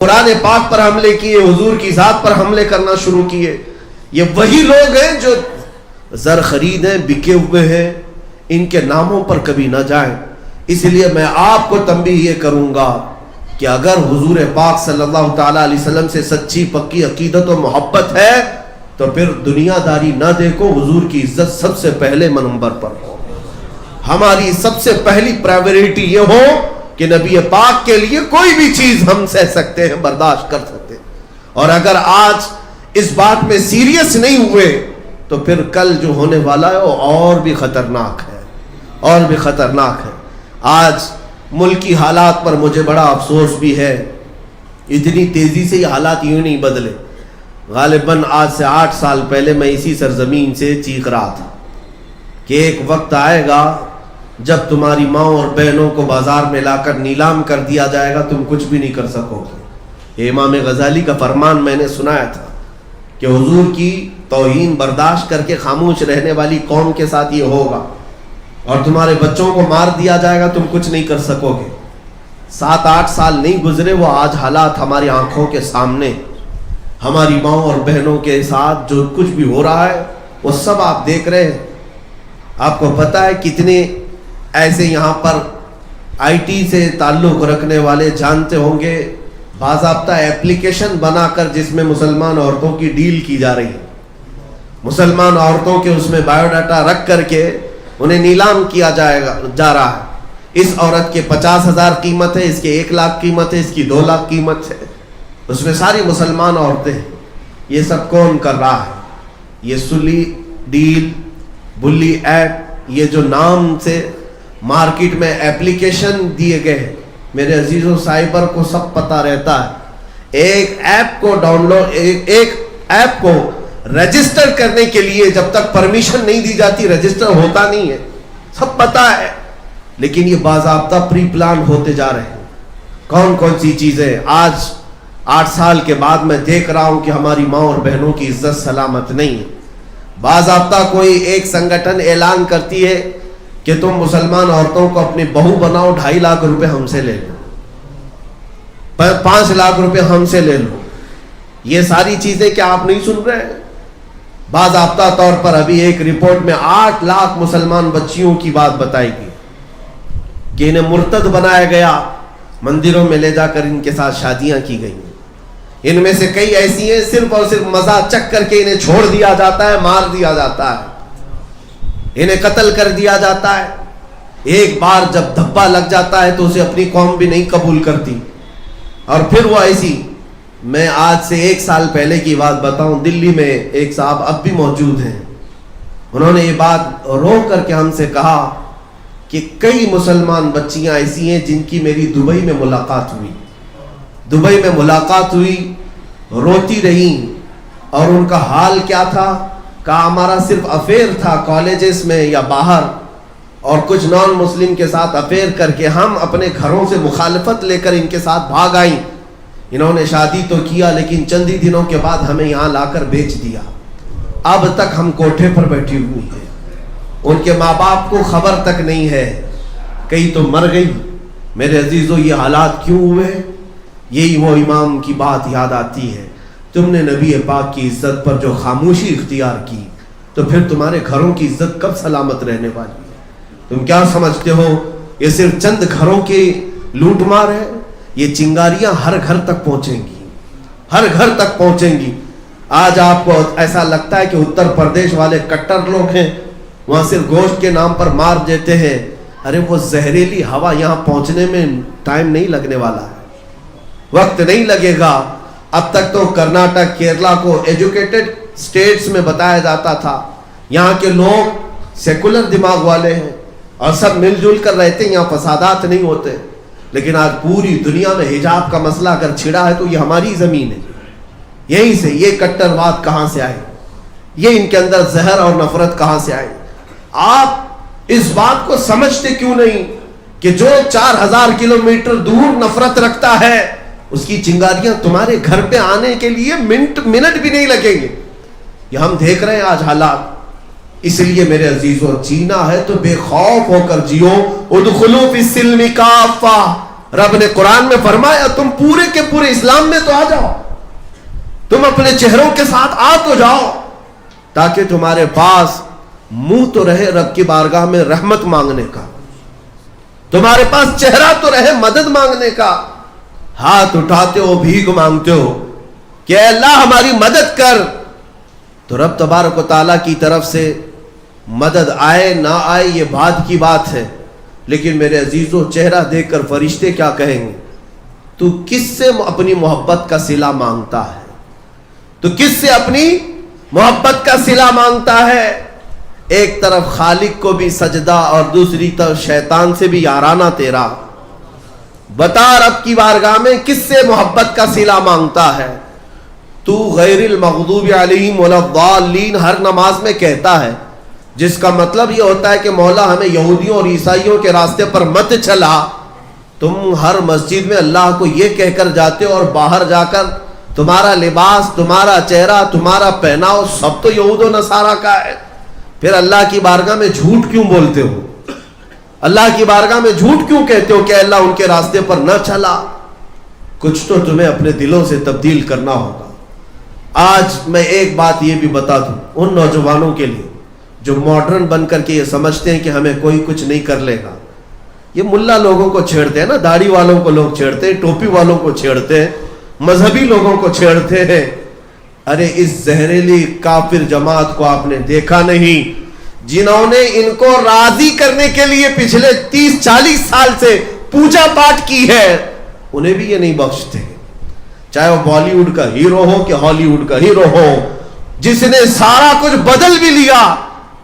قرآن پاک پر حملے کیے، حضور کی ذات پر حملے کرنا شروع کیے. یہ وہی لوگ ہیں جو زر خرید ہیں، بکے ہوئے ہیں، ان کے ناموں پر کبھی نہ جائیں. اس لیے میں آپ کو تنبیہ یہ کروں گا کہ اگر حضور پاک صلی اللہ تعالیٰ علیہ وسلم سے سچی پکی عقیدت و محبت ہے تو پھر دنیا داری نہ دیکھو، حضور کی عزت سب سے پہلے نمبر پر ہو. ہماری سب سے پہلی پرائیورٹی یہ ہو کہ نبی پاک کے لیے کوئی بھی چیز ہم سہ سکتے ہیں، برداشت کر سکتے ہیں. اور اگر آج اس بات میں سیریس نہیں ہوئے تو پھر کل جو ہونے والا ہے وہ اور بھی خطرناک ہے، اور بھی خطرناک ہے. آج ملکی حالات پر مجھے بڑا افسوس بھی ہے، اتنی تیزی سے یہ حالات یوں نہیں بدلے. غالباً آج سے 8 سال پہلے میں اسی سرزمین سے چیخ رہا تھا کہ ایک وقت آئے گا جب تمہاری ماں اور بہنوں کو بازار میں لا کر نیلام کر دیا جائے گا، تم کچھ بھی نہیں کر سکو گے. امام غزالی کا فرمان میں نے سنایا تھا کہ حضور کی توہین برداشت کر کے خاموش رہنے والی قوم کے ساتھ یہ ہوگا، اور تمہارے بچوں کو مار دیا جائے گا، تم کچھ نہیں کر سکو گے. 7-8 سال نہیں گزرے، وہ آج حالات ہماری آنکھوں کے سامنے، ہماری ماں اور بہنوں کے ساتھ جو کچھ بھی ہو رہا ہے وہ سب آپ دیکھ رہے ہیں. آپ کو پتا ہے کتنے ایسے یہاں پر آئی ٹی سے تعلق رکھنے والے جانتے ہوں گے باضابطہ ایپلیکیشن بنا کر جس میں مسلمان عورتوں کی ڈیل کی جا رہی ہے، مسلمان عورتوں کے اس میں بایو ڈاٹا رکھ کر کے انہیں نیلام کیا جا رہا ہے. اس عورت کے 50,000 قیمت ہے، اس کے 1 لاکھ قیمت ہے، اس کی 2 لاکھ قیمت ہے، اس میں ساری مسلمان عورتیں ہیں. یہ سب کون کر رہا ہے؟ یہ سلی ڈیل بلی ایپ، یہ جو نام سے مارکیٹ میں ایپلیکیشن دیے گئے ہیں، میرے عزیزوں سائبر کو سب پتہ رہتا ہے. ایک ایپ کو ڈاؤن لوڈ، ایک ایپ کو رجسٹر کرنے کے لیے جب تک پرمیشن نہیں دی جاتی رجسٹر ہوتا نہیں ہے، سب پتہ ہے. لیکن یہ باضابطہ پری پلان ہوتے جا رہے ہیں. کون کون سی چیزیں آج 8 سال کے بعد میں دیکھ رہا ہوں کہ ہماری ماں اور بہنوں کی عزت سلامت نہیں ہے. باضابطہ کوئی ایک سنگٹھن اعلان کرتی ہے کہ تم مسلمان عورتوں کو اپنی بہو بناؤ، 2.5 لاکھ روپے ہم سے لے لو، 5 لاکھ روپے ہم سے لے لو. یہ ساری چیزیں کیا آپ نہیں سن رہے ہیں؟ باضابطہ طور پر ابھی ایک رپورٹ میں 8 لاکھ مسلمان بچیوں کی بات بتائی گئی کہ انہیں مرتد بنایا گیا، مندروں میں لے جا کر ان کے ساتھ شادیاں کی گئیں. ان میں سے کئی ایسی ہیں صرف اور صرف مزہ چک کر کے انہیں چھوڑ دیا جاتا ہے، مار دیا جاتا ہے، انہیں قتل کر دیا جاتا ہے. ایک بار جب دھبا لگ جاتا ہے تو اسے اپنی قوم بھی نہیں قبول کرتی. اور پھر وہ ایسی، میں آج سے 1 سال پہلے کی بات بتاؤں، دلی میں ایک صاحب اب بھی موجود ہیں، انہوں نے یہ بات رو کر کے ہم سے کہا کہ کئی مسلمان بچیاں ایسی ہیں جن کی میری دبئی میں ملاقات ہوئی، دبئی میں ملاقات ہوئی، روتی رہیں. اور ان کا حال کیا تھا؟ کہا ہمارا صرف افیئر تھا کالجز میں یا باہر، اور کچھ نان مسلم کے ساتھ افیئر کر کے ہم اپنے گھروں سے مخالفت لے کر ان کے ساتھ بھاگ آئیں. انہوں نے شادی تو کیا لیکن چند ہی دنوں کے بعد ہمیں یہاں لا کر بیچ دیا. اب تک ہم کوٹھے پر بیٹھی ہوئی ہیں، ان کے ماں باپ کو خبر تک نہیں ہے، کئی تو مر گئی. میرے عزیزوں یہ حالات کیوں ہوئے؟ یہی وہ امام کی بات یاد آتی ہے، تم نے نبی پاک کی عزت پر جو خاموشی اختیار کی تو پھر تمہارے گھروں کی عزت کب سلامت رہنے والی ہے؟ تم کیا سمجھتے ہو یہ صرف چند گھروں کی لوٹ مار ہے؟ یہ چنگاریاں ہر گھر تک پہنچیں گی، ہر گھر تک پہنچیں گی. آج آپ کو ایسا لگتا ہے کہ اتر پردیش والے کٹر لوگ ہیں، وہاں صرف گوشت کے نام پر مار دیتے ہیں. ارے وہ زہریلی ہوا یہاں پہنچنے میں ٹائم نہیں لگنے والا ہے، وقت نہیں لگے گا. اب تک تو کرناٹک، کیرلا کو ایجوکیٹڈ سٹیٹس میں بتایا جاتا تھا، یہاں کے لوگ سیکولر دماغ والے ہیں اور سب مل جل کر رہتے ہیں، یہاں فسادات نہیں ہوتے. لیکن آج پوری دنیا میں حجاب کا مسئلہ اگر چھڑا ہے تو یہ ہماری زمین ہے. یہیں سے یہ کٹرواد کہاں سے آئے؟ یہ ان کے اندر زہر اور نفرت کہاں سے آئے؟ آپ اس بات کو سمجھتے کیوں نہیں کہ جو 4000 کلومیٹر دور نفرت رکھتا ہے اس کی چنگاریاں تمہارے گھر پہ آنے کے لیے منٹ بھی نہیں لگیں گے. یہ ہم دیکھ رہے ہیں آج حالات. اس لیے میرے عزیزوں جینا ہے تو بے خوف ہو کر جیو. ادخلوا فی السلم کافہ، رب نے قرآن میں فرمایا تم پورے کے پورے اسلام میں تو آ جاؤ, تم اپنے چہروں کے ساتھ آ تو جاؤ, تاکہ تمہارے پاس منہ تو رہے رب کی بارگاہ میں رحمت مانگنے کا, تمہارے پاس چہرہ تو رہے مدد مانگنے کا. ہاتھ اٹھاتے ہو, بھیک مانگتے ہو کہ اے اللہ ہماری مدد کر, تو رب تبارک و تعالیٰ کی طرف سے مدد آئے نہ آئے یہ بعد کی بات ہے, لیکن میرے عزیزوں چہرہ دیکھ کر فرشتے کیا کہیں گے, تو کس سے اپنی محبت کا صلہ مانگتا ہے, تو کس سے اپنی محبت کا صلہ مانگتا ہے. ایک طرف خالق کو بھی سجدہ اور دوسری طرف شیطان سے بھی یارانہ تیرا, بتا رب کی بارگاہ میں کس سے محبت کا صلہ مانگتا ہے. تو غیر المغضوب علیہم ولا الضالین ہر نماز میں کہتا ہے, جس کا مطلب یہ ہوتا ہے کہ مولا ہمیں یہودیوں اور عیسائیوں کے راستے پر مت چلا. تم ہر مسجد میں اللہ کو یہ کہہ کر جاتے ہو اور باہر جا کر تمہارا لباس, تمہارا چہرہ, تمہارا پہناؤ سب تو یہود و نصارہ کا ہے. پھر اللہ کی بارگاہ میں جھوٹ کیوں بولتے ہو, اللہ کی بارگاہ میں جھوٹ کیوں کہتے ہو کہ اللہ ان کے راستے پر نہ چلا. کچھ تو تمہیں اپنے دلوں سے تبدیل کرنا ہوگا. آج میں ایک بات یہ بھی بتا دوں ان نوجوانوں کے لیے جو ماڈرن بن کر کے یہ سمجھتے ہیں کہ ہمیں کوئی کچھ نہیں کر لے گا. یہ ملا لوگوں کو چھیڑتے ہیں نا, داڑھی والوں کو لوگ چھیڑتے ہیں, ٹوپی والوں کو چھیڑتے ہیں, مذہبی لوگوں کو چھیڑتے ہیں. ارے اس زہریلی کافر جماعت کو آپ نے دیکھا نہیں, جنہوں نے ان کو راضی کرنے کے لیے پچھلے 30-40 سال سے پوجا پاٹ کی ہے, انہیں بھی یہ نہیں بخشتے, چاہے وہ بالی ووڈ کا ہیرو ہو کہ ہالی ووڈ کا ہیرو ہو, جس نے سارا کچھ بدل بھی لیا,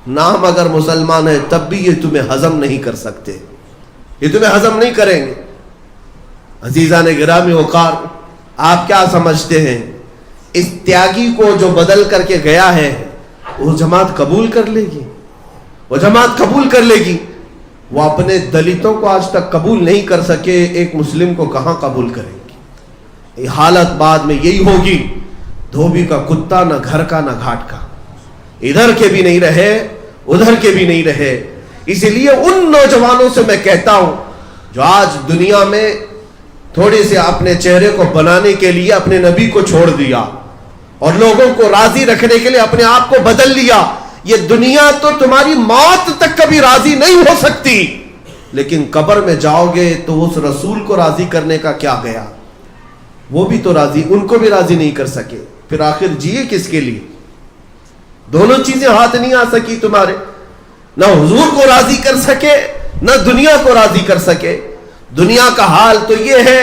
نام اگر مسلمان ہے تب بھی یہ تمہیں ہضم نہیں کر سکتے, یہ تمہیں ہضم نہیں کریں گے. عزیزان گرامی وقار, آپ کیا سمجھتے ہیں اس تیاگی کو جو بدل کر کے گیا ہے وہ جماعت قبول کر لے گی؟ وہ جماعت قبول کر لے گی. وہ اپنے دلتوں کو آج تک قبول نہیں کر سکے, ایک مسلم کو کہاں قبول کریں گی؟ حالت بعد میں یہی ہوگی, دھوبی کا کتا نہ گھر کا نہ گھاٹ کا, ادھر کے بھی نہیں رہے ادھر کے بھی نہیں رہے. اسی لیے ان نوجوانوں سے میں کہتا ہوں جو آج دنیا میں تھوڑے سے اپنے چہرے کو بنانے کے لیے اپنے نبی کو چھوڑ دیا اور لوگوں کو راضی رکھنے کے لیے اپنے آپ کو بدل لیا, یہ دنیا تو تمہاری موت تک کبھی راضی نہیں ہو سکتی, لیکن قبر میں جاؤ گے تو اس رسول کو راضی کرنے کا کیا گیا, وہ بھی تو راضی, ان کو بھی راضی نہیں کر سکے. پھر آخر جیے کس کے لیے؟ دونوں چیزیں ہاتھ نہیں آ سکی تمہارے, نہ حضور کو راضی کر سکے نہ دنیا کو راضی کر سکے. دنیا کا حال تو یہ ہے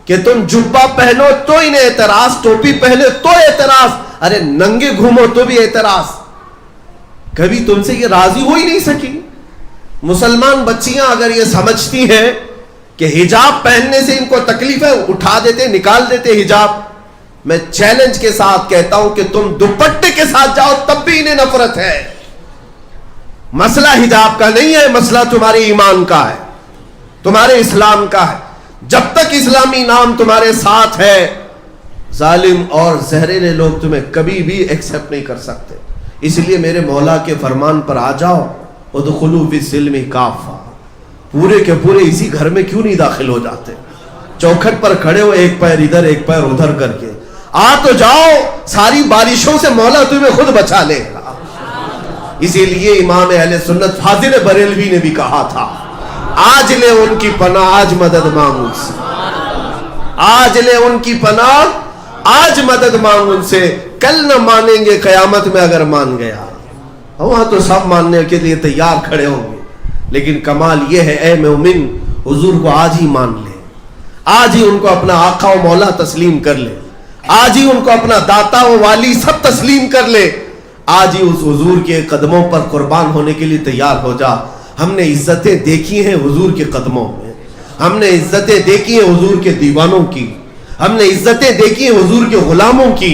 کہ تم جبہ پہنو تو انہیں اعتراض, ٹوپی پہنے تو اعتراض, ارے ننگے گھومو تو بھی اعتراض. کبھی تم سے یہ راضی ہو ہی نہیں سکی. مسلمان بچیاں اگر یہ سمجھتی ہیں کہ حجاب پہننے سے ان کو تکلیف ہے, اٹھا دیتے, نکال دیتے حجاب. میں چیلنج کے ساتھ کہتا ہوں کہ تم دوپٹے کے ساتھ جاؤ تب بھی انہیں نفرت ہے. مسئلہ حجاب کا نہیں ہے, مسئلہ تمہارے ایمان کا ہے, تمہارے اسلام کا ہے. جب تک اسلامی نام تمہارے ساتھ ہے, ظالم اور زہریلے لوگ تمہیں کبھی بھی ایکسپٹ نہیں کر سکتے. اس لیے میرے مولا کے فرمان پر آ جاؤ, ادخلوا فی السلم کافہ, پورے کے پورے اسی گھر میں کیوں نہیں داخل ہو جاتے؟ چوکھٹ پر کھڑے ہو, ایک پیر ادھر ایک پیر ادھر کر کے آ تو جاؤ, ساری بارشوں سے مولا تمہیں خود بچا لے گا. اسی لیے امام اہل سنت فاضل بریلوی نے بھی کہا تھا, آج لے ان کی پناہ آج مدد مانگ ان سے, آج لے ان کی پناہ آج مدد مانگ ان سے, کل نہ مانیں گے قیامت میں اگر مان گیا. وہاں تو سب ماننے کے لیے تیار کھڑے ہوں گے, لیکن کمال یہ ہے اے مومن حضور کو آج ہی مان لے, آج ہی ان کو اپنا آقا و مولا تسلیم کر لے, آج ہی ان کو اپنا داتا و والی سب تسلیم کر لے, آج ہی اس حضور کے قدموں پر قربان ہونے کے لیے تیار ہو جا. ہم نے عزتیں دیکھی ہیں حضور کے قدموں میں, ہم نے عزتیں دیکھی ہیں حضور کے دیوانوں کی, ہم نے عزتیں دیکھی ہیں حضور کے غلاموں کی.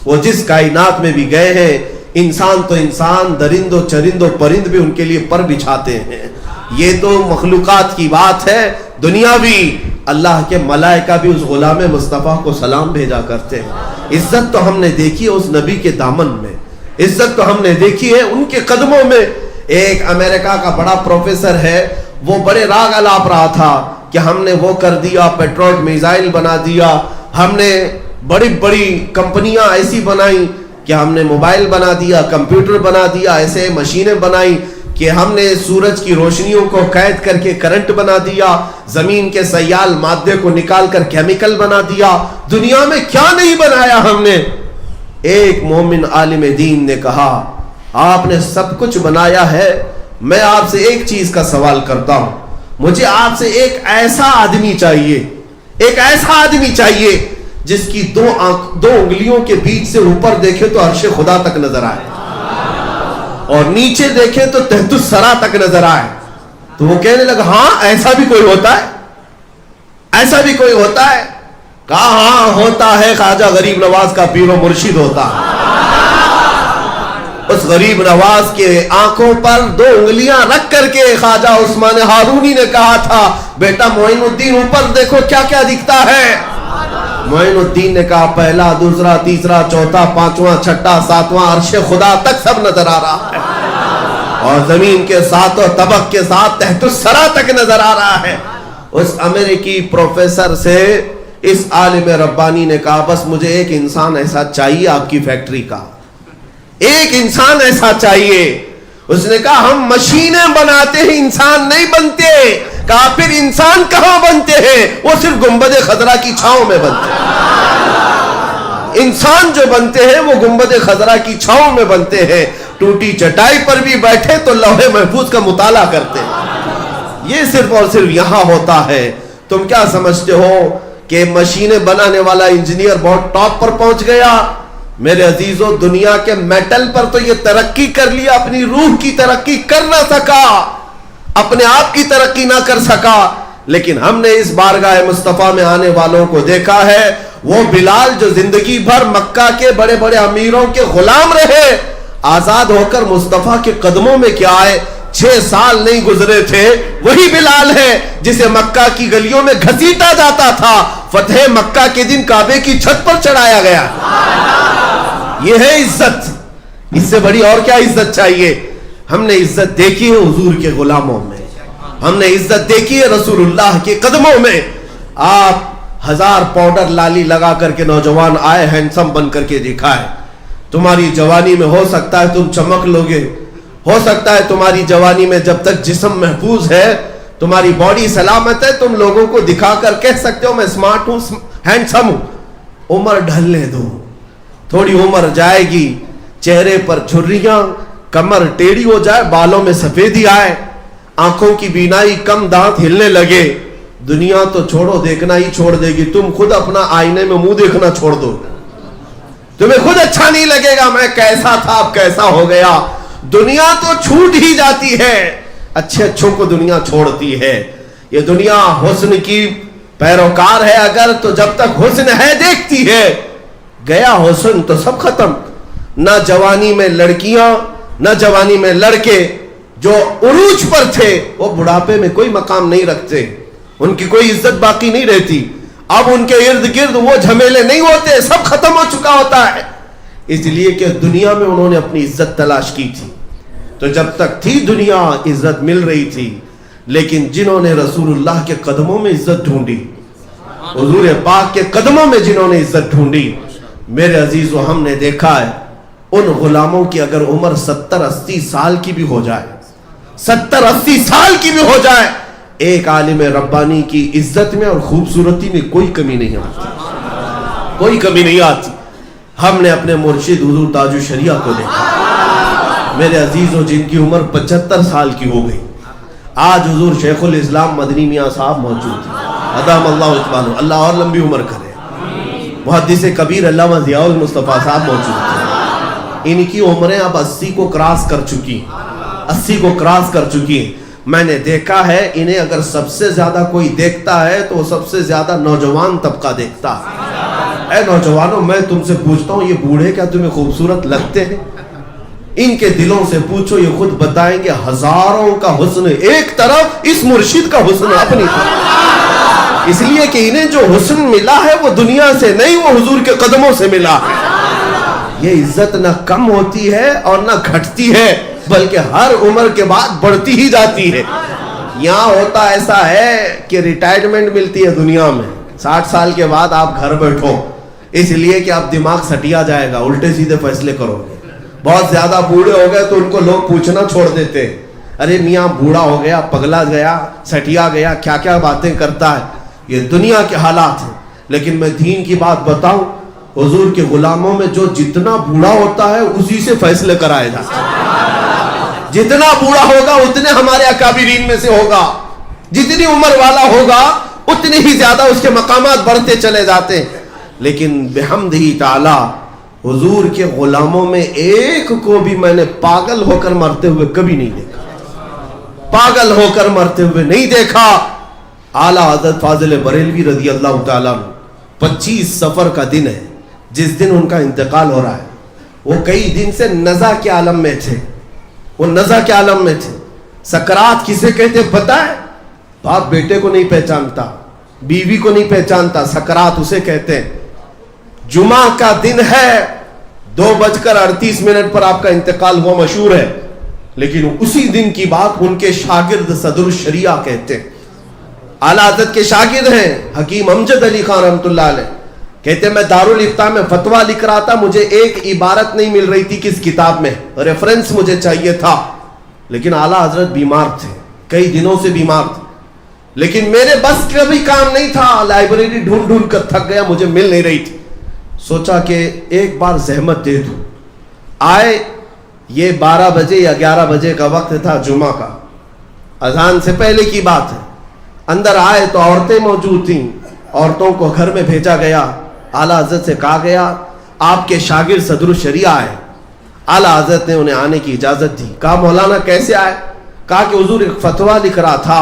وہ جس کائنات میں بھی گئے ہیں, انسان تو انسان, درند و چرند و پرند بھی ان کے لیے پر بچھاتے ہیں. یہ تو مخلوقات کی بات ہے دنیاوی, اللہ کے ملائکہ بھی اس غلام مصطفیٰ کو سلام بھیجا کرتے ہیں. عزت تو ہم نے دیکھی ہے اس نبی کے دامن میں, عزت تو ہم نے دیکھی ہے ان کے قدموں میں. ایک امریکہ کا بڑا پروفیسر ہے, وہ بڑے راگ الاپ رہا تھا, کہ ہم نے وہ کر دیا, پیٹروٹ میزائل بنا دیا, ہم نے بڑی بڑی کمپنیاں ایسی بنائیں کہ ہم نے موبائل بنا دیا, کمپیوٹر بنا دیا, ایسے مشینیں بنائیں کہ ہم نے سورج کی روشنیوں کو قید کر کے کرنٹ بنا دیا, زمین کے سیال مادے کو نکال کر کیمیکل بنا دیا. دنیا میں کیا نہیں بنایا ہم نے. ایک مومن عالم دین نے کہا آپ نے سب کچھ بنایا ہے, میں آپ سے ایک چیز کا سوال کرتا ہوں, مجھے آپ سے ایک ایسا آدمی چاہیے, ایک ایسا آدمی چاہیے جس کی دو انگلیوں کے بیچ سے اوپر دیکھے تو عرش خدا تک نظر آئے اور نیچے دیکھے تو تحت الثری تک نظر آئے. تو وہ کہنے لگا ہاں ایسا بھی کوئی ہوتا ہے, ایسا بھی کوئی ہوتا ہے. کہا ہاں ہوتا ہے, خواجہ غریب نواز کا پیر و مرشد ہوتا ہے. اس غریب نواز کے آنکھوں پر دو انگلیاں رکھ کر کے خواجہ عثمان ہارونی نے کہا تھا بیٹا معین الدین اوپر دیکھو کیا کیا دکھتا ہے. معین الدین نے کہا پہلا, دوسرا, تیسرا, چوتھا, پانچواں, چھٹا, ساتواں, عرش خدا تک سب نظر آ رہا ہے اور زمین کے ساتوں طبق کے ساتھ تحت الثری تک نظر آ رہا ہے. اس امریکی پروفیسر سے اس عالم ربانی نے کہا بس مجھے ایک انسان ایسا چاہیے آپ کی فیکٹری کا, ایک انسان ایسا چاہیے. اس نے کہا ہم مشینیں بناتے ہیں, انسان نہیں بنتے. کہا پھر انسان کہاں بنتے ہیں؟ وہ صرف گنبد خضرا کی چھاؤں میں بنتے ہیں. انسان جو بنتے ہیں وہ گنبد خضرا کی چھاؤں میں بنتے ہیں. ٹوٹی چٹائی پر بھی بیٹھے تو لوح محفوظ کا مطالعہ کرتے ہیں. یہ صرف اور صرف یہاں ہوتا ہے. تم کیا سمجھتے ہو کہ مشینیں بنانے والا انجینئر بہت ٹاپ پر پہنچ گیا؟ میرے عزیزوں دنیا کے میٹل پر تو یہ ترقی کر لیا, اپنی روح کی ترقی کر نہ سکا, اپنے آپ کی ترقی نہ کر سکا. لیکن ہم نے اس بارگاہ مصطفیٰ میں آنے والوں کو دیکھا ہے, وہ بلال جو زندگی بھر مکہ کے بڑے بڑے امیروں کے غلام رہے, آزاد ہو کر مصطفیٰ کے قدموں میں کیا آئے. 6 سال نہیں گزرے تھے, وہی بلال ہے جسے مکہ کی گلیوں میں گھسیٹا جاتا تھا, فتح مکہ کے دن کعبے کی چھت پر چڑھایا گیا. یہ ہے عزت, اس سے بڑی اور کیا عزت چاہیے. ہم نے عزت دیکھی ہے حضور کے غلاموں میں, ہم نے عزت دیکھی ہے رسول اللہ کے قدموں میں. آپ 1000 پاؤڈر لالی لگا کر کے نوجوان آئے, ہینڈسم بن کر کے دکھائے. تمہاری جوانی میں ہو سکتا ہے تم چمک لوگے, ہو سکتا ہے تمہاری جوانی میں جب تک جسم محفوظ ہے, تمہاری باڈی سلامت ہے, تم لوگوں کو دکھا کر کہہ سکتے ہو میں اسمارٹ ہوں, ہینڈسم ہوں. عمر ڈھلنے دو, تھوڑی عمر جائے گی, چہرے پر جھریاں, کمر ٹیڑھی ہو جائے, بالوں میں سفیدی آئے, آنکھوں کی بینائی کم, دانت ہلنے لگے, دنیا تو چھوڑو دیکھنا ہی چھوڑ دے گی. تم خود اپنا آئینے میں منہ دیکھنا چھوڑ دو, تمہیں خود اچھا نہیں لگے گا میں کیسا تھا اب کیسا ہو گیا. دنیا تو چھوٹ ہی جاتی ہے, اچھے اچھوں کو دنیا چھوڑتی ہے. یہ دنیا حسن کی پیروکار ہے اگر, تو جب تک حسن ہے دیکھتی ہے, گیا حسن تو سب ختم. نہ جوانی میں لڑکیاں نہ جوانی میں لڑکے جو عروج پر تھے وہ بڑھاپے میں کوئی مقام نہیں رکھتے, ان کی کوئی عزت باقی نہیں رہتی. اب ان کے ارد گرد وہ جھمیلے نہیں ہوتے, سب ختم ہو چکا ہوتا ہے. اس لیے کہ دنیا میں انہوں نے اپنی عزت تلاش کی تھی, تو جب تک تھی دنیا عزت مل رہی تھی. لیکن جنہوں نے رسول اللہ کے قدموں میں عزت ڈھونڈی, حضور پاک کے قدموں میں جنہوں نے عزت ڈھونڈی, میرے عزیزو ہم نے دیکھا ہے ان غلاموں کی اگر عمر 70-80 سال کی بھی ہو جائے, 70-80 سال کی بھی ہو جائے, ایک عالم ربانی کی عزت میں اور خوبصورتی میں کوئی کمی نہیں آتی, کوئی کمی نہیں آتی. ہم نے اپنے مرشد حضور تاج الشریعہ کو دیکھا, میرے عزیزوں جن کی عمر 75 سال کی ہو گئی. آج حضور شیخ الاسلام مدنی میاں صاحب موجود ہیں, ادام اللہ اطبانو, اللہ اور لمبی عمر کرے. محدث کبیر علامہ ضیاء المصطفیٰ صاحب موجود ہیں, ان کی عمریں اب 80 کو کراس کر چکی, 80 کو کراس کر چکی. میں نے دیکھا ہے انہیں اگر سب سے زیادہ کوئی دیکھتا ہے تو وہ سب سے زیادہ نوجوان طبقہ دیکھتا ہے. اے نوجوانوں میں تم سے پوچھتا ہوں, یہ بوڑھے کیا تمہیں خوبصورت لگتے ہیں؟ ان کے دلوں سے پوچھو, یہ خود بتائیں گے. ہزاروں کا حسن ایک طرف, اس مرشد کا حسن اپنی طرف. اس لیے کہ انہیں جو حسن ملا ہے وہ دنیا سے نہیں, وہ حضور کے قدموں سے ملا ہے. یہ عزت نہ کم ہوتی ہے اور نہ گھٹتی ہے, بلکہ ہر عمر کے بعد بڑھتی ہی جاتی ہے. یہاں ہوتا ایسا ہے کہ ریٹائرمنٹ ملتی ہے دنیا میں 60 سال کے بعد آپ گھر بیٹھو، اس لیے کہ آپ دماغ سٹیا جائے گا، الٹے سیدھے فیصلے کرو گے. بہت زیادہ بوڑھے ہو گئے تو ان کو لوگ پوچھنا چھوڑ دیتے، ارے میاں بوڑھا ہو گیا، پگلا گیا، سٹیا گیا، کیا کیا باتیں کرتا ہے. یہ دنیا کے حالات ہیں. لیکن میں دین کی بات بتاؤں، حضور کے غلاموں میں جو جتنا بوڑھا ہوتا ہے اسی سے فیصلے کرائے جاتے ہیں. جتنا بوڑھا ہوگا اتنے ہمارے اکابرین میں سے ہوگا، جتنی عمر والا ہوگا اتنے ہی زیادہ اس کے مقامات بڑھتے چلے جاتے ہیں. لیکن بحمدہ تعالی حضور کے غلاموں میں ایک کو بھی میں نے پاگل ہو کر مرتے ہوئے کبھی نہیں دیکھا، پاگل ہو کر مرتے ہوئے نہیں دیکھا. اعلیٰ حضرت فاضل بریلوی رضی اللہ تعالیٰ 25 صفر کا دن ہے جس دن ان کا انتقال ہو رہا ہے. وہ کئی دن سے نزع کے عالم میں تھے، وہ نزع کے عالم میں تھے. سکرات کسے کہتے پتہ ہے؟ باپ بیٹے کو نہیں پہچانتا، بیوی کو نہیں پہچانتا، سکرات اسے کہتے ہیں. جمعہ کا دن ہے، 2:38 پر آپ کا انتقال ہوا، مشہور ہے. لیکن اسی دن کی بات ان کے شاگرد صدر الشریعہ کہتے ہیں. اعلیٰ حضرت کے شاگرد ہیں حکیم امجد علی خان رحمۃ اللہ علیہ، کہتے ہیں میں دارالافتاء میں فتویٰ لکھ رہا تھا، مجھے ایک عبارت نہیں مل رہی تھی کس کتاب میں، ریفرنس مجھے چاہیے تھا. لیکن اعلیٰ حضرت بیمار تھے، کئی دنوں سے بیمار تھے. لیکن میرے بس کا بھی کام نہیں تھا، لائبریری ڈھونڈ ڈھونڈ کر تھک گیا، مجھے مل نہیں رہی تھی. سوچا کہ ایک بار زحمت دے دوں. آئے، یہ 12 بجے یا 11 بجے کا وقت تھا جمعہ کا، اذان سے پہلے کی بات ہے. اندر آئے تو عورتیں موجود تھیں، عورتوں کو گھر میں بھیجا گیا. اعلیٰ حضرت سے کہا گیا آپ کے شاگرد صدر الشریعہ آئے. اعلیٰ حضرت نے انہیں آنے کی اجازت دی. کہا مولانا کیسے آئے؟ کہا کہ حضور ایک فتویٰ لکھ رہا تھا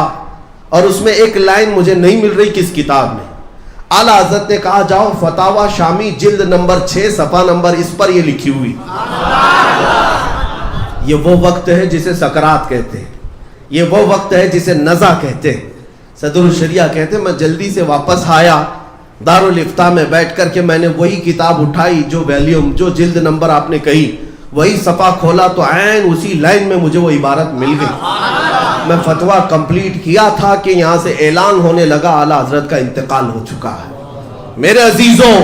اور اس میں ایک لائن مجھے نہیں مل رہی کس کتاب میں. اعلیٰ حضرت نے کہا جاؤ فتاوی شامی جلد نمبر 6 صفحہ نمبر اس پر یہ لکھی ہوئی. یہ وہ وقت ہے جسے سکرات کہتے ہیں، یہ وہ وقت ہے جسے نزع کہتے ہیں. صدر الشریعہ کہتے ہیں میں جلدی سے واپس آیا، دارالافتاء میں بیٹھ کر کے میں نے وہی کتاب اٹھائی جو ویلیوم، جو جلد نمبر آپ نے کہی، وہی صفحہ کھولا تو عین اسی لائن میں مجھے وہ عبارت مل گئی. میں فتویٰ کمپلیٹ کیا تھا کہ یہاں سے اعلان ہونے لگا اعلیٰ حضرت کا انتقال ہو چکا ہے. میرے عزیزوں،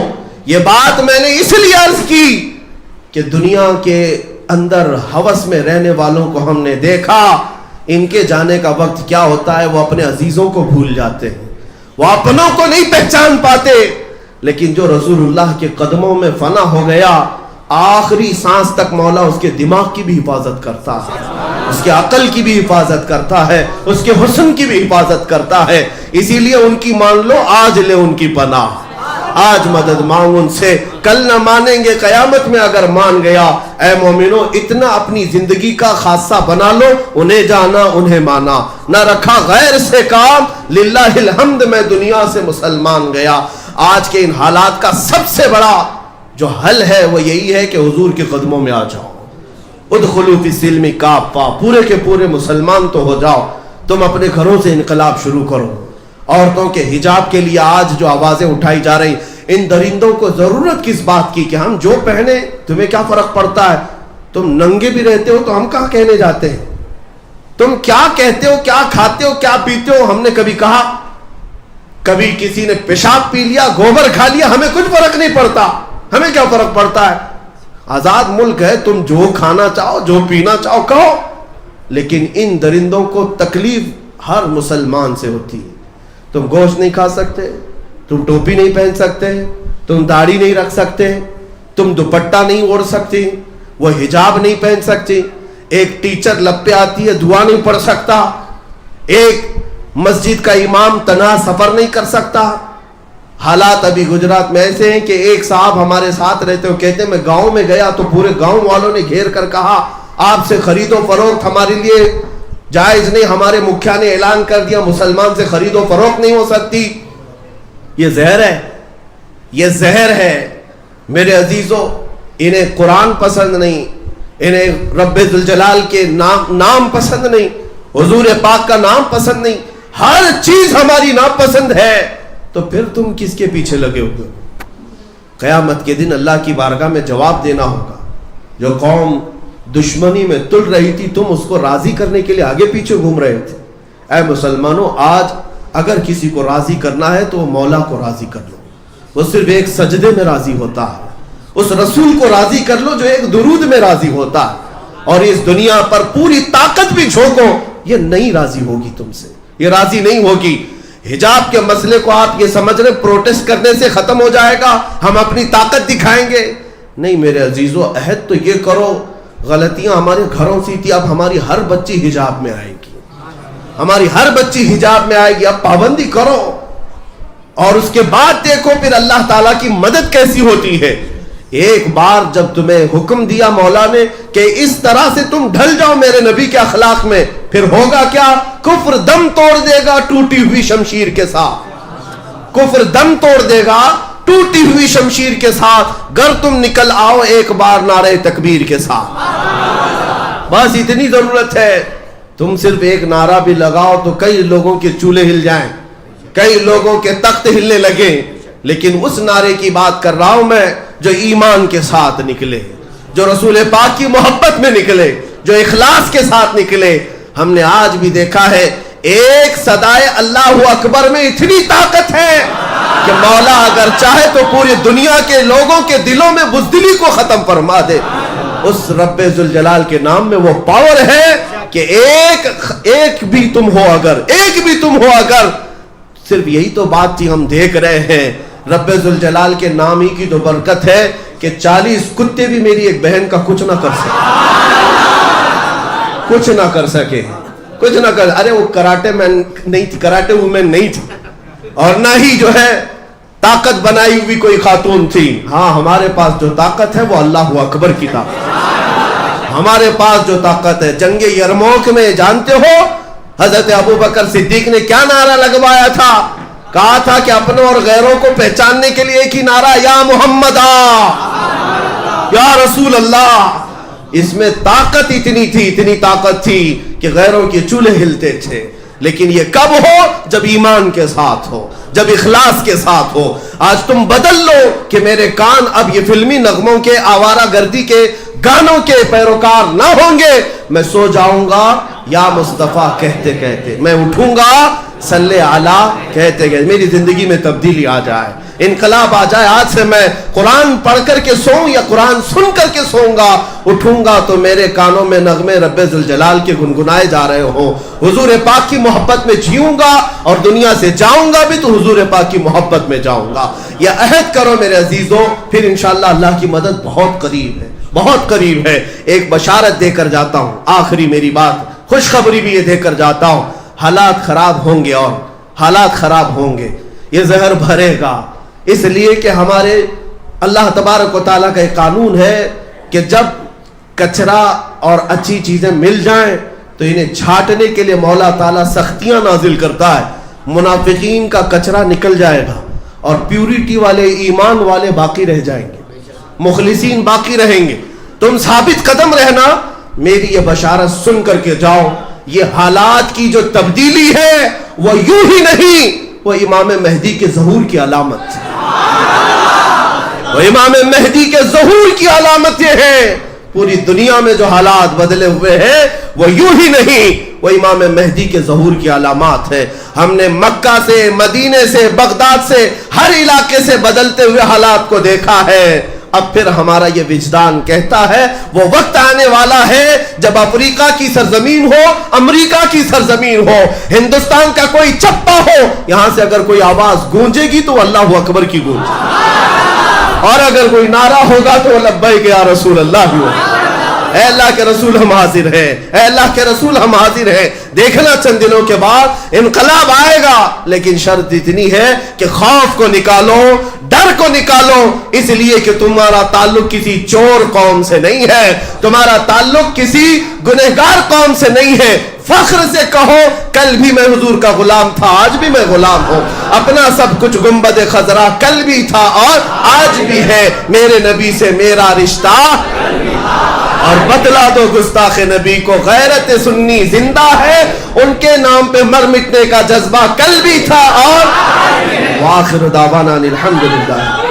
یہ بات میں نے اس لیے عرض کی کہ دنیا کے اندر ہوس میں رہنے والوں کو ہم نے دیکھا، ان کے جانے کا وقت کیا ہوتا ہے، وہ اپنے عزیزوں کو بھول جاتے ہیں، وہ اپنوں کو نہیں پہچان پاتے. لیکن جو رسول اللہ کے قدموں میں فنا ہو گیا، آخری سانس تک مولا اس کے دماغ کی بھی حفاظت کرتا ہے، اس کے عقل کی بھی حفاظت کرتا ہے، اس کے حسن کی بھی حفاظت کرتا ہے. اسی لیے ان کی مان لو، آج لے ان کی پناہ، آج مدد مانگ ان سے، کل نہ مانیں گے قیامت میں اگر مان گیا. اے مومنو، اتنا اپنی زندگی کا خاصہ بنا لو، انہیں جانا انہیں مانا، نہ رکھا غیر سے کام، للہ الحمد میں دنیا سے مسلمان گیا. آج کے ان حالات کا سب سے بڑا جو حل ہے وہ یہی ہے کہ حضور کے قدموں میں آ جاؤ. ادخلوا فی السلم کافہ، پورے کے پورے مسلمان تو ہو جاؤ. تم اپنے گھروں سے انقلاب شروع کرو. عورتوں کے حجاب کے لیے آج جو آوازیں اٹھائی جا رہی، ان درندوں کو ضرورت کس بات کی کہ ہم جو پہنے تمہیں کیا فرق پڑتا ہے؟ تم ننگے بھی رہتے ہو تو ہم کہاں کہنے جاتے ہیں؟ تم کیا کہتے ہو، کیا کھاتے ہو، کیا پیتے ہو؟ ہم نے کبھی کہا؟ کبھی کسی نے پیشاب پی لیا، گوبر کھا لیا، ہمیں کچھ فرق نہیں پڑتا. ہمیں کیا فرق پڑتا ہے؟ آزاد ملک ہے، تم جو کھانا چاہو، جو پینا چاہو کہو. لیکن ان درندوں کو تکلیف ہر مسلمان سے ہوتی ہے. تم گوشت نہیں کھا سکتے، تم ٹوپی نہیں پہن سکتے، تم داڑھی نہیں رکھ سکتے، تم دوپٹہ نہیں اوڑھ سکتی، وہ حجاب نہیں پہن سکتی. ایک ٹیچر لب پہ آتی ہے، دعا نہیں پڑھ سکتا. ایک مسجد کا امام تنہا سفر نہیں کر سکتا. حالات ابھی گجرات میں ایسے ہیں کہ ایک صاحب ہمارے ساتھ رہتے ہو، کہتے ہیں میں گاؤں میں گیا تو پورے گاؤں والوں نے گھیر کر کہا آپ سے خرید و فروخت ہمارے لیے جائز نہیں، ہمارے مکھیا نے اعلان کر دیا مسلمان سے خرید و فروخت نہیں ہو سکتی. یہ زہر ہے، یہ زہر ہے. میرے عزیزوں، انہیں قرآن پسند نہیں، انہیں رب ذوالجلال کے نام پسند نہیں، حضور پاک کا نام پسند نہیں، ہر چیز ہماری ناپسند ہے. تو پھر تم کس کے پیچھے لگے ہوئے؟ قیامت کے دن اللہ کی بارگاہ میں جواب دینا ہوگا. جو قوم دشمنی میں تل رہی تھی، تم اس کو راضی کرنے کے لیے آگے پیچھے گھوم رہے تھے. اے مسلمانوں، آج اگر کسی کو راضی کرنا ہے تو وہ مولا کو راضی کر لو، وہ صرف ایک سجدے میں راضی ہوتا ہے۔ اس رسول کو راضی کر لو جو ایک درود میں راضی ہوتا ہے، اور اس دنیا پر پوری طاقت بھی جھونکو، یہ نہیں راضی ہوگی تم سے، یہ راضی نہیں ہوگی۔ حجاب کے مسئلے کو آپ یہ سمجھ رہے پروٹیسٹ کرنے سے ختم ہو جائے گا، ہم اپنی طاقت دکھائیں گے؟ نہیں میرے عزیزو، عہد تو یہ کرو، غلطیاں ہمارے گھروں سے تھی، اب ہماری ہر بچی حجاب میں آئے گی، ہماری ہر بچی حجاب میں آئے گی، اب پابندی کرو، اور اس کے بعد دیکھو پھر اللہ تعالیٰ کی مدد کیسی ہوتی ہے۔ ایک بار جب تمہیں حکم دیا مولا نے کہ اس طرح سے تم ڈھل جاؤ میرے نبی کے اخلاق میں، پھر ہوگا کیا؟ کفر دم توڑ دے گا ٹوٹی ہوئی شمشیر کے ساتھ، کفر دم توڑ دے گا ٹوٹی ہوئی شمشیر کے ساتھ، گر تم نکل آؤ ایک بار نعرہ تکبیر کے ساتھ۔ بس اتنی ضرورت ہے، تم صرف ایک نعرہ بھی لگاؤ تو کئی لوگوں کے چولہے ہل جائیں، کئی لوگوں کے تخت ہلنے لگیں، لیکن اس نعرے کی بات کر رہا ہوں میں جو ایمان کے ساتھ نکلے، جو رسول پاک کی محبت میں نکلے، جو اخلاص کے ساتھ نکلے۔ ہم نے آج بھی دیکھا ہے ایک صدائے اللہ اکبر میں اتنی طاقت ہے کہ مولا اگر چاہے تو پوری دنیا کے لوگوں کے دلوں میں بزدلی کو ختم فرما دے۔ اس رب ذوالجلال کے نام میں وہ پاور ہے کہ ایک بھی تم ہو اگر صرف یہی تو بات تھی ہم دیکھ رہے ہیں۔ رب ذوالجلال کے نام ہی کی تو برکت ہے کہ 40 کتے بھی میری ایک بہن کا کچھ نہ کر سکے۔ ارے وہ کراٹے مین نہیں تھی، کراٹے وومن نہیں تھی، اور نہ ہی جو ہے طاقت بنائی ہوئی کوئی خاتون تھی۔ ہاں ہمارے پاس جو طاقت ہے وہ اللہ اکبر کی طاقت، ہمارے پاس جو طاقت ہے۔ جنگ یرموک میں جانتے ہو حضرت ابوبکر صدیق نے کیا نعرہ لگوایا تھا؟ کہا تھا کہ اپنوں اور غیروں کو پہچاننے کے لیے ایک ہی نعرہ، یا محمد یا رسول اللہ۔ اس میں طاقت اتنی طاقت تھی کہ غیروں کے چولہے ہلتے تھے۔ لیکن یہ کب ہو؟ جب ایمان کے ساتھ ہو، جب اخلاص کے ساتھ ہو۔ آج تم بدل لو کہ میرے کان اب یہ فلمی نغموں کے، آوارہ گردی کے گانوں کے پیروکار نہ ہوں گے۔ میں سو جاؤں گا یا مصطفیٰ کہتے کہتے، میں اٹھوں گا صلی علی کہتے کہتے، میری زندگی میں تبدیلی آ جائے، انقلاب آ جائے۔ آج سے میں قرآن پڑھ کر کے سوؤں یا قرآن سن کر کے سوؤں گا، اٹھوں گا تو میرے کانوں میں نغمے رب ذوالجلال کے گنگنائے جا رہے ہوں، حضور پاک کی محبت میں جیوں گا، اور دنیا سے جاؤں گا بھی تو حضور پاک کی محبت میں جاؤں گا۔ یہ عہد کرو میرے عزیزوں، پھر انشاءاللہ اللہ کی مدد بہت قریب ہے، بہت قریب ہے۔ ایک بشارت دے کر جاتا ہوں، آخری میری بات، خوشخبری بھی یہ دے کر جاتا ہوں۔ حالات خراب ہوں گے، اور حالات خراب ہوں گے، یہ زہر بھرے گا، اس لیے کہ ہمارے اللہ تبارک و تعالیٰ کا ایک قانون ہے کہ جب کچرا اور اچھی چیزیں مل جائیں تو انہیں چھانٹنے کے لیے مولا تعالیٰ سختیاں نازل کرتا ہے۔ منافقین کا کچرا نکل جائے گا اور پیوریٹی والے، ایمان والے باقی رہ جائیں گے، مخلصین باقی رہیں گے۔ تم ثابت قدم رہنا، میری یہ بشارت سن کر کے جاؤ۔ یہ حالات کی جو تبدیلی ہے وہ یوں ہی نہیں، وہ امام مہدی کے ظہور کی علامت، وہ امام مہدی کے ظہور کی علامت یہ ہے۔ پوری دنیا میں جو حالات بدلے ہوئے ہیں وہ یوں ہی نہیں، وہ امام مہدی کے ظہور کی علامات ہے۔ ہم نے مکہ سے، مدینے سے، بغداد سے، ہر علاقے سے بدلتے ہوئے حالات کو دیکھا ہے۔ اب پھر ہمارا یہ وجدان کہتا ہے وہ وقت آنے والا ہے جب افریقہ کی سرزمین ہو، امریکہ کی سرزمین ہو، ہندوستان کا کوئی چپا ہو، یہاں سے اگر کوئی آواز گونجے گی تو اللہ اکبر کی گونج، اور اگر کوئی نعرہ ہوگا تو لبیک یا رسول اللہ بھی ہوگا۔ اے اللہ کے رسول ہم حاضر ہیں، اے اللہ کے رسول ہم حاضر ہیں۔ دیکھنا چند دنوں کے بعد انقلاب آئے گا، لیکن شرط اتنی ہے کہ خوف کو نکالو، ڈر کو نکالو، اس لیے کہ تمہارا تعلق کسی چور قوم سے نہیں ہے، تمہارا تعلق کسی گنہگار قوم سے نہیں ہے۔ فخر سے کہو کل بھی میں حضور کا غلام تھا، آج بھی میں غلام ہوں، اپنا سب کچھ گنبد خضرا کل بھی تھا اور آج بھی ہے، میرے نبی سے میرا رشتہ، اور بتلا دو گستاخ نبی کو غیرت سنی زندہ ہے، ان کے نام پہ مر مٹنے کا جذبہ کل بھی تھا اور وآخر دعوانا الحمدللہ۔